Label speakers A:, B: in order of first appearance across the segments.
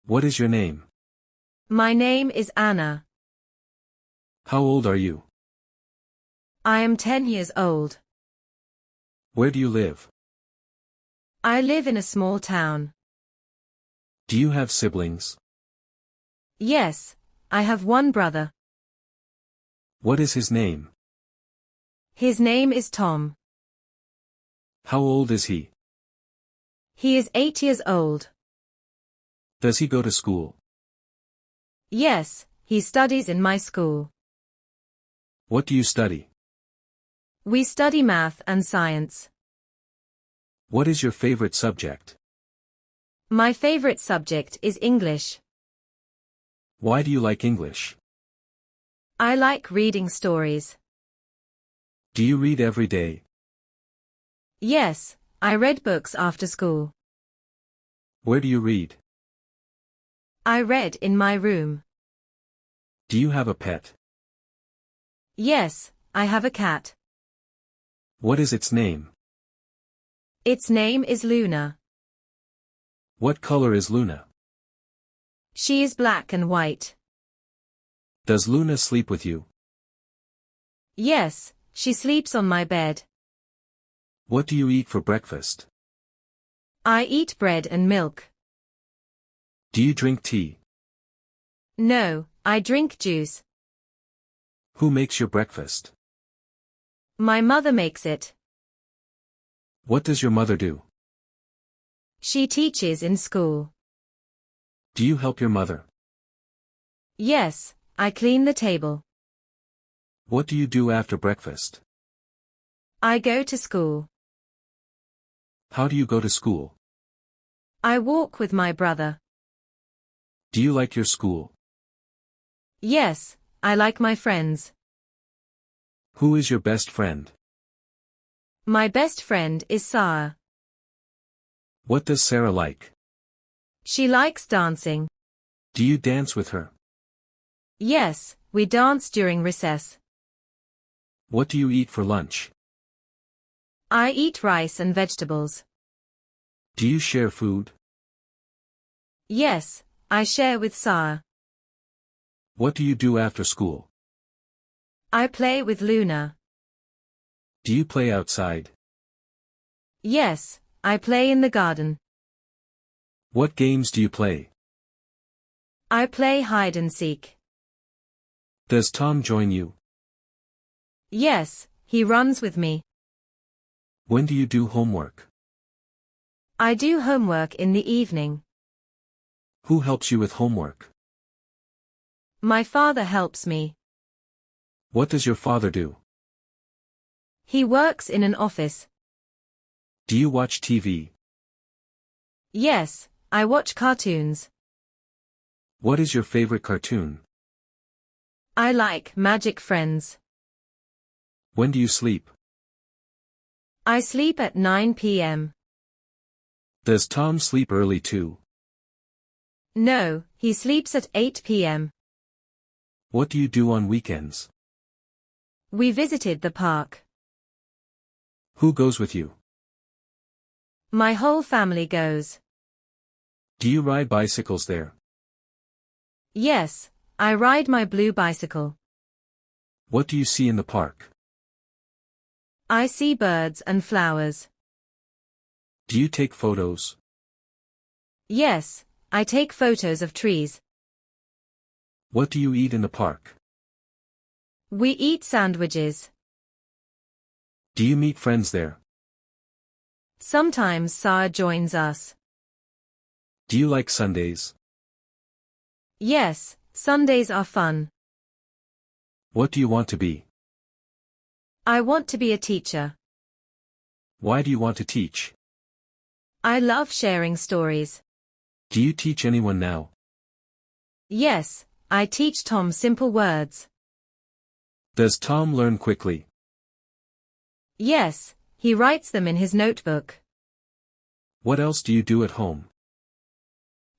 A: What is your name?
B: My name is Anna.
A: How old are you?
B: I am 10 years old.
A: Where do you live?
B: I live in a small town.
A: Do you have siblings?
B: Yes, I have one brother.
A: What is his name?
B: His name is Tom.
A: How old is he?
B: He is 8 years old.
A: Does he go to school?
B: Yes, he studies in my school.
A: What do you study?
B: We study math and science.
A: What is your favorite subject?
B: My favorite subject is English.
A: Why do you like English?
B: I like reading stories.
A: Do you read every day?
B: Yes, I read books after school.
A: Where do you read?
B: I read in my room.
A: Do you have a pet?
B: Yes, I have a cat.
A: What is its name?
B: Its name is Luna.
A: What color is Luna?
B: She is black and white.
A: Does Luna sleep with you?
B: Yes, she sleeps on my bed.
A: What do you eat for breakfast?
B: I eat bread and milk.
A: Do you drink tea?
B: No, I drink juice.
A: Who makes your breakfast?
B: My mother makes it.
A: What does your mother do?
B: She teaches in school.
A: Do you help your mother?
B: Yes, I clean the table.
A: What do you do after breakfast?
B: I go to school.
A: How do you go to school?
B: I walk with my brother.
A: Do you like your school?
B: Yes, I like my friends.
A: Who is your best friend?
B: My best friend is Sarah.
A: What does Sarah like?
B: She likes dancing.
A: Do you dance with her?
B: Yes, we dance during recess.
A: What do you eat for lunch?
B: I eat rice and vegetables.
A: Do you share food?
B: Yes, I share with Sarah.
A: What do you do after school?
B: I play with Luna.
A: Do you play outside?
B: Yes, I play in the garden.
A: What games do you play?
B: I play hide and seek.
A: Does Tom join you?
B: Yes, he runs with me.
A: When do you do homework?
B: I do homework in the evening.
A: Who helps you with homework?
B: My father helps me.
A: What does your father do?
B: He works in an office.
A: Do you watch TV?
B: Yes, I watch cartoons.
A: What is your favorite cartoon?
B: I like Magic Friends.
A: When do you sleep?
B: I sleep at 9 p.m.
A: Does Tom sleep early too?
B: No, he sleeps at 8 p.m.
A: What do you do on weekends?
B: We visited the park.
A: Who goes with you?
B: My whole family goes.
A: Do you ride bicycles there?
B: Yes, I ride my blue bicycle.
A: What do you see in the park?
B: I see birds and flowers.
A: Do you take photos?
B: Yes, I take photos of trees.
A: What do you eat in the park?
B: We eat sandwiches.
A: Do you meet friends there?
B: Sometimes Sarah joins us.
A: Do you like Sundays?
B: Yes, Sundays are fun.
A: What do you want to be?
B: I want to be a teacher.
A: Why do you want to teach?
B: I love sharing stories.
A: Do you teach anyone now?
B: Yes, I teach Tom simple words.
A: Does Tom learn quickly?
B: Yes, he writes them in his notebook.
A: What else do you do at home?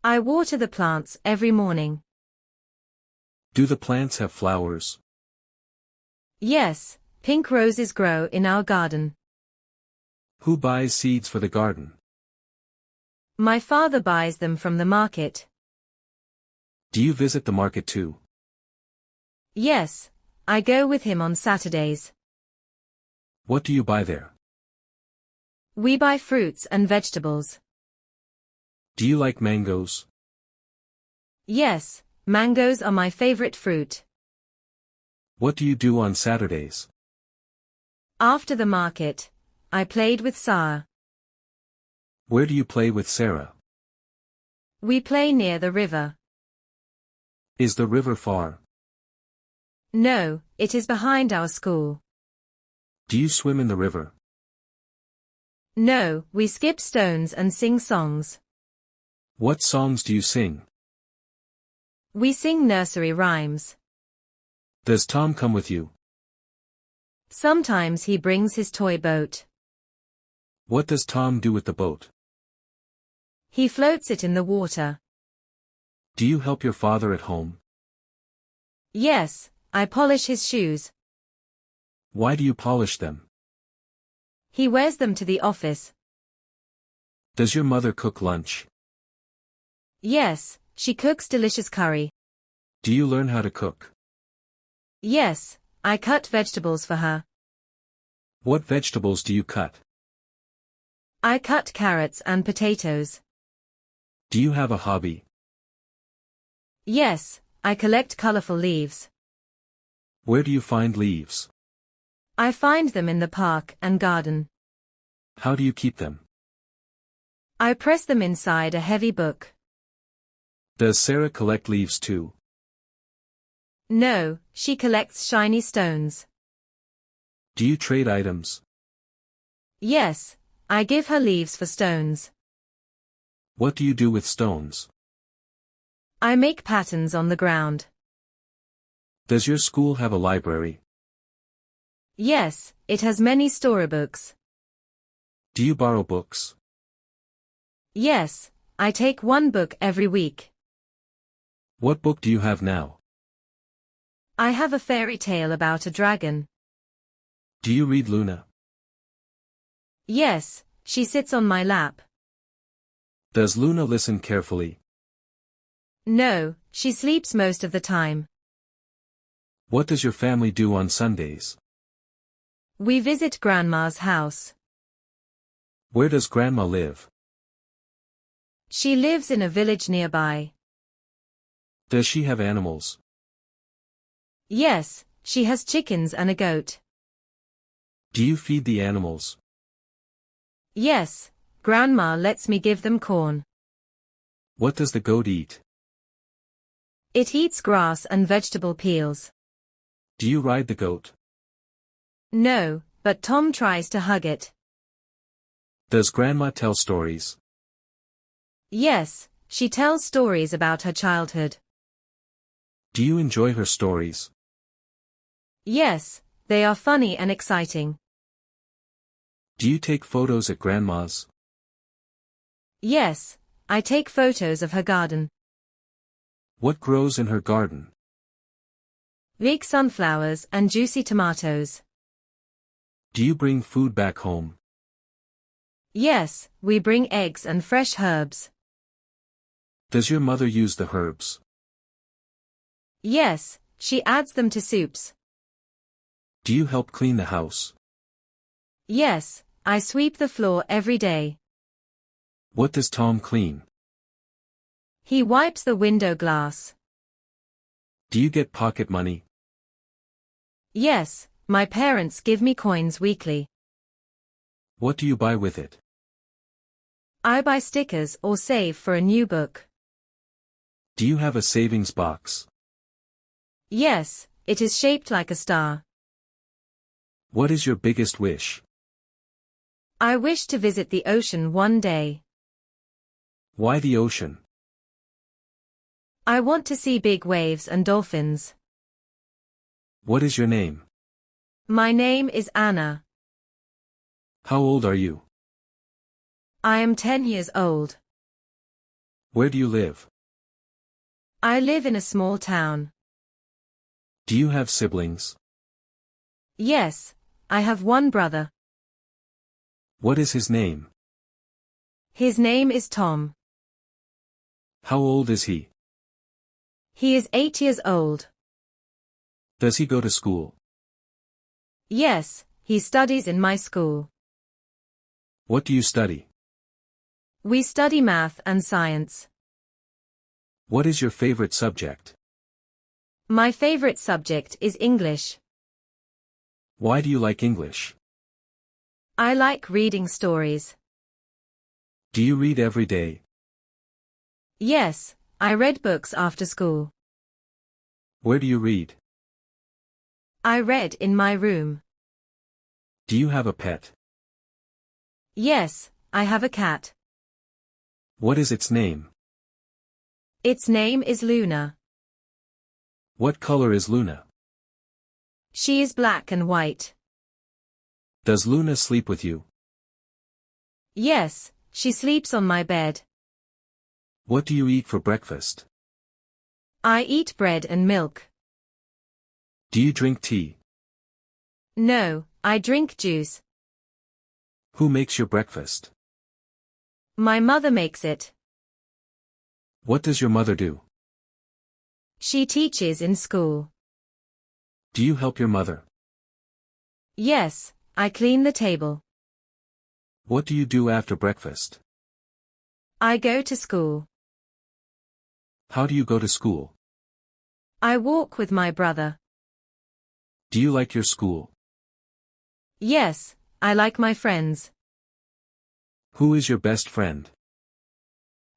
B: I water the plants every morning.
A: Do the plants have flowers?
B: Yes, pink roses grow in our garden.
A: Who buys seeds for the garden?
B: My father buys them from the market.
A: Do you visit the market too?
B: Yes, I go with him on Saturdays.
A: What do you buy there?
B: We buy fruits and vegetables.
A: Do you like mangoes?
B: Yes, mangoes are my favorite fruit.
A: What do you do on Saturdays?
B: After the market, I played with Sarah.
A: Where do you play with Sarah?
B: We play near the river.
A: Is the river far?
B: No, it is behind our school.
A: Do you swim in the river?
B: No, we skip stones and sing songs.
A: What songs do you sing?
B: We sing nursery rhymes.
A: Does Tom come with you?
B: Sometimes he brings his toy boat.
A: What does Tom do with the boat?
B: He floats it in the water.
A: Do you help your father at home?
B: Yes, I polish his shoes.
A: Why do you polish them?
B: He wears them to the office.
A: Does your mother cook lunch?
B: Yes, she cooks delicious curry.
A: Do you learn how to cook?
B: Yes, I cut vegetables for her.
A: What vegetables do you cut?
B: I cut carrots and potatoes.
A: Do you have a hobby?
B: Yes, I collect colorful leaves.
A: Where do you find leaves?
B: I find them in the park and garden.
A: How do you keep them?
B: I press them inside a heavy book.
A: Does Sarah collect leaves too?
B: No, she collects shiny stones.
A: Do you trade items?
B: Yes, I give her leaves for stones.
A: What do you do with stones?
B: I make patterns on the ground.
A: Does your school have a library?
B: Yes, it has many storybooks.
A: Do you borrow books?
B: Yes, I take one book every week.
A: What book do you have now?
B: I have a fairy tale about a dragon.
A: Do you read Luna?
B: Yes, she sits on my lap.
A: Does Luna listen carefully?
B: No, she sleeps most of the time.
A: What does your family do on Sundays?
B: We visit Grandma's house.
A: Where does Grandma live?
B: She lives in a village nearby.
A: Does she have animals?
B: Yes, she has chickens and a goat.
A: Do you feed the animals?
B: Yes, Grandma lets me give them corn.
A: What does the goat eat?
B: It eats grass and vegetable peels.
A: Do you ride the goat?
B: No, but Tom tries to hug it.
A: Does Grandma tell stories?
B: Yes, she tells stories about her childhood.
A: Do you enjoy her stories?
B: Yes, they are funny and exciting.
A: Do you take photos at Grandma's?
B: Yes, I take photos of her garden.
A: What grows in her garden?
B: Big sunflowers and juicy tomatoes.
A: Do you bring food back home?
B: Yes, we bring eggs and fresh herbs.
A: Does your mother use the herbs?
B: Yes, she adds them to soups.
A: Do you help clean the house?
B: Yes, I sweep the floor every day.
A: What does Tom clean?
B: He wipes the window glass.
A: Do you get pocket money?
B: Yes, my parents give me coins weekly.
A: What do you buy with it?
B: I buy stickers or save for a new book.
A: Do you have a savings box?
B: Yes, it is shaped like a star.
A: What is your biggest wish?
B: I wish to visit the ocean one day.
A: Why the ocean?
B: I want to see big waves and dolphins.
A: What is your name?
B: My name is Anna.
A: How old are you?
B: I am 10 years old.
A: Where do you live?
B: I live in a small town.
A: Do you have siblings?
B: Yes, I have one brother.
A: What is his name?
B: His name is Tom.
A: How old is he?
B: He is 8 years old.
A: Does he go to school?
B: Yes, he studies in my school.
A: What do you study?
B: We study math and science.
A: What is your favorite subject?
B: My favorite subject is English.
A: Why do you like English?
B: I like reading stories.
A: Do you read every day?
B: Yes, I read books after school.
A: Where do you read?
B: I read in my room.
A: Do you have a pet?
B: Yes, I have a cat.
A: What is its name?
B: Its name is Luna.
A: What color is Luna?
B: She is black and white.
A: Does Luna sleep with you?
B: Yes, she sleeps on my bed.
A: What do you eat for breakfast?
B: I eat bread and milk.
A: Do you drink tea?
B: No, I drink juice.
A: Who makes your breakfast?
B: My mother makes it.
A: What does your mother do?
B: She teaches in school.
A: Do you help your mother?
B: Yes, I clean the table.
A: What do you do after breakfast?
B: I go to school.
A: How do you go to school?
B: I walk with my brother.
A: Do you like your school?
B: Yes, I like my friends.
A: Who is your best friend?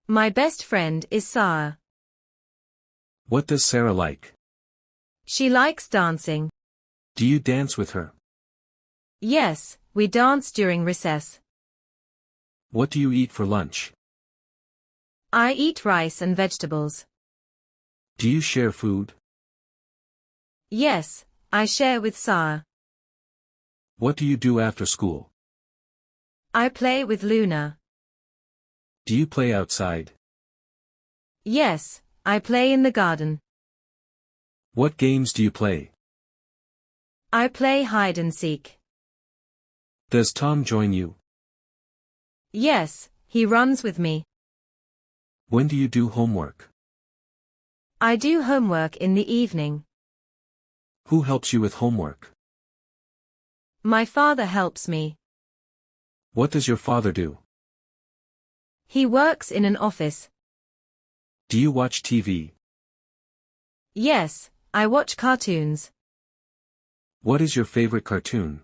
B: My best friend is Sarah.
A: What does Sarah like?
B: She likes dancing.
A: Do you dance with her?
B: Yes, we dance during recess.
A: What do you eat for lunch?
B: I eat rice and vegetables.
A: Do you share food?
B: Yes, I share with Sarah.
A: What do you do after school?
B: I play with Luna.
A: Do you play outside?
B: Yes, I play in the garden.
A: What games do you play?
B: I play hide and seek.
A: Does Tom join you?
B: Yes, he runs with me.
A: When do you do homework?
B: I do homework in the evening.
A: Who helps you with homework?
B: My father helps me.
A: What does your father do?
B: He works in an office.
A: Do you watch TV?
B: Yes, I watch cartoons.
A: What is your favorite cartoon?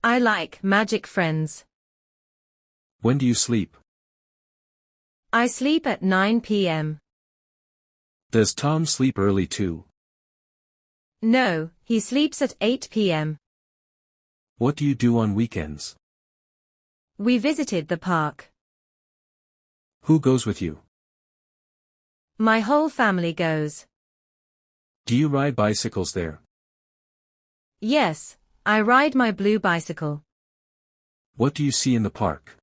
B: I like Magic Friends.
A: When do you sleep?
B: I sleep at 9 p.m.
A: Does Tom sleep early too?
B: No, he sleeps at 8 p.m.
A: What do you do on weekends?
B: We visited the park.
A: Who goes with you?
B: My whole family goes.
A: Do you ride bicycles there?
B: Yes, I ride my blue bicycle.
A: What do you see in the park?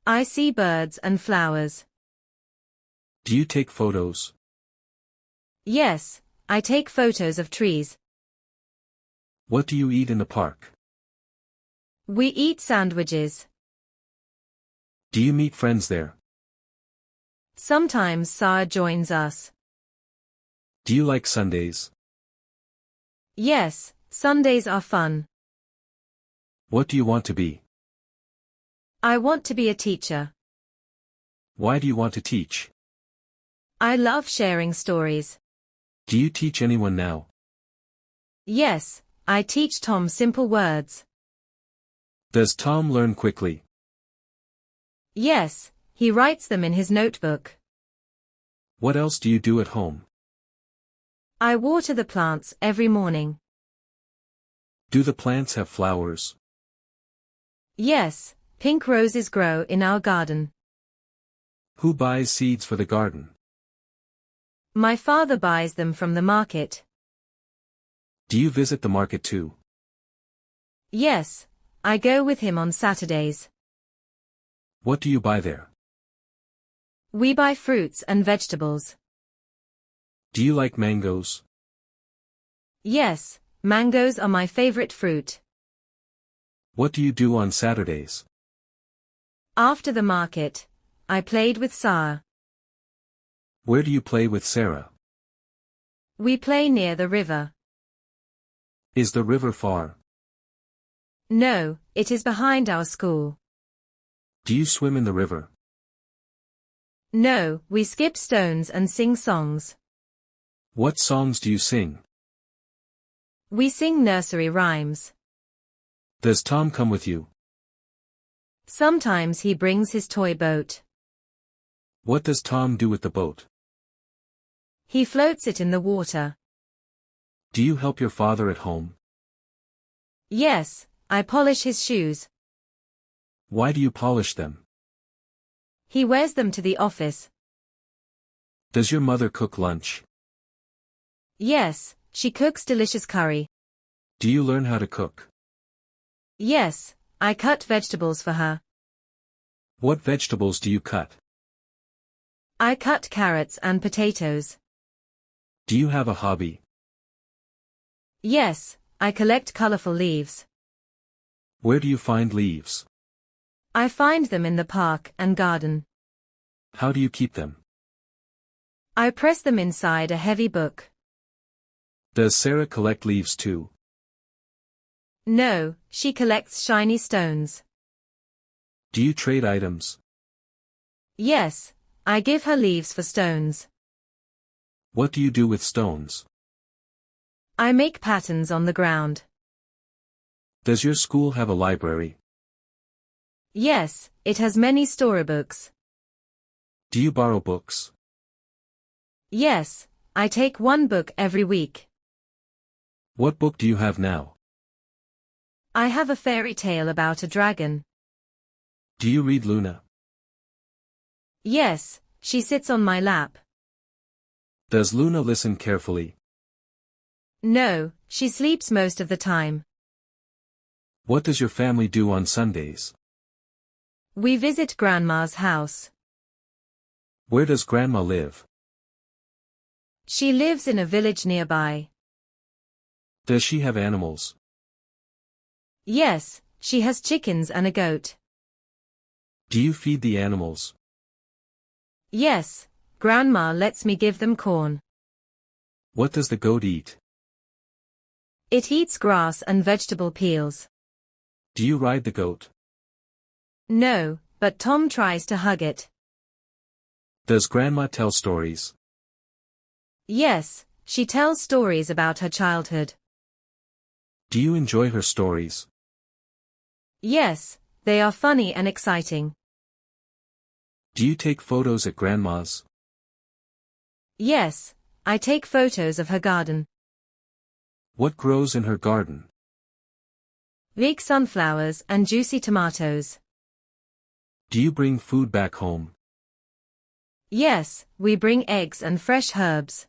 B: I see birds and flowers.
A: Do you take photos?
B: Yes, I take photos of trees.
A: What do you eat in the park?
B: We eat sandwiches.
A: Do you meet friends there?
B: Sometimes Sarah joins us.
A: Do you like Sundays?
B: Yes, Sundays are fun.
A: What do you want to be?
B: I want to be a teacher.
A: Why do you want to teach?
B: I love sharing stories.
A: Do you teach anyone now?
B: Yes, I teach Tom simple words.
A: Does Tom learn quickly?
B: Yes, he writes them in his notebook.
A: What else do you do at home?
B: I water the plants every morning.
A: Do the plants have flowers?
B: Yes, pink roses grow in our garden.
A: Who buys seeds for the garden?
B: My father buys them from the market.
A: Do you visit the market too?
B: Yes, I go with him on Saturdays.
A: What do you buy there?
B: We buy fruits and vegetables.
A: Do you like mangoes?
B: Yes, mangoes are my favorite fruit.
A: What do you do on Saturdays?
B: After the market, I played with Sarah.
A: Where do you play with Sarah?
B: We play near the river.
A: Is the river far?
B: No, it is behind our school.
A: Do you swim in the river?
B: No, we skip stones and sing songs.
A: What songs do you sing?
B: We sing nursery rhymes.
A: Does Tom come with you?
B: Sometimes he brings his toy boat.
A: What does Tom do with the boat?
B: He floats it in the water.
A: Do you help your father at home?
B: Yes, I polish his shoes.
A: Why do you polish them?
B: He wears them to the office.
A: Does your mother cook lunch?
B: Yes, she cooks delicious curry.
A: Do you learn how to cook?
B: Yes, I cut vegetables for her.
A: What vegetables do you cut?
B: I cut carrots and potatoes.
A: Do you have a hobby?
B: Yes, I collect colorful leaves.
A: Where do you find leaves?
B: I find them in the park and garden.
A: How do you keep them?
B: I press them inside a heavy book.
A: Does Sarah collect leaves too?
B: No, she collects shiny stones.
A: Do you trade items?
B: Yes, I give her leaves for stones.
A: What do you do with stones?
B: I make patterns on the ground.
A: Does your school have a library?
B: Yes, it has many storybooks.
A: Do you borrow books?
B: Yes, I take one book every week.
A: What book do you have now?
B: I have a fairy tale about a dragon.
A: Do you read Luna?
B: Yes, she sits on my lap.
A: Does Luna listen carefully?
B: No, she sleeps most of the time.
A: What does your family do on Sundays?
B: We visit Grandma's house.
A: Where does Grandma live?
B: She lives in a village nearby.
A: Does she have animals?
B: Yes, she has chickens and a goat.
A: Do you feed the animals?
B: Yes, Grandma lets me give them corn.
A: What does the goat eat?
B: It eats grass and vegetable peels.
A: Do you ride the goat?
B: No, but Tom tries to hug it.
A: Does Grandma tell stories?
B: Yes, she tells stories about her childhood.
A: Do you enjoy her stories?
B: Yes, they are funny and exciting.
A: Do you take photos at Grandma's?
B: Yes, I take photos of her garden.
A: What grows in her garden?
B: Big sunflowers and juicy tomatoes.
A: Do you bring food back home?
B: Yes, we bring eggs and fresh herbs.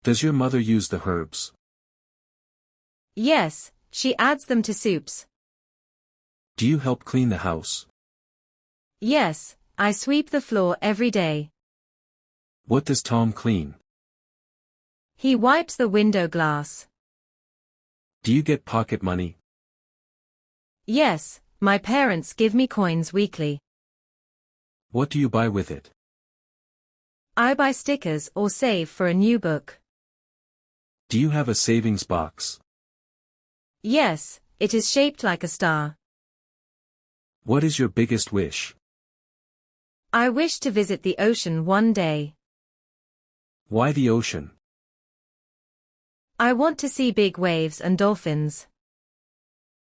A: Does your mother use the herbs?
B: Yes, she adds them to soups.
A: Do you help clean the house?
B: Yes, I sweep the floor every day.
A: What does Tom clean?
B: He wipes the window glass.
A: Do you get pocket money?
B: Yes, my parents give me coins weekly.
A: What do you buy with it?
B: I buy stickers or save for a new book.
A: Do you have a savings box?
B: Yes, it is shaped like a star.
A: What is your biggest wish?
B: I wish to visit the ocean one day.
A: Why the ocean?
B: I want to see big waves and dolphins.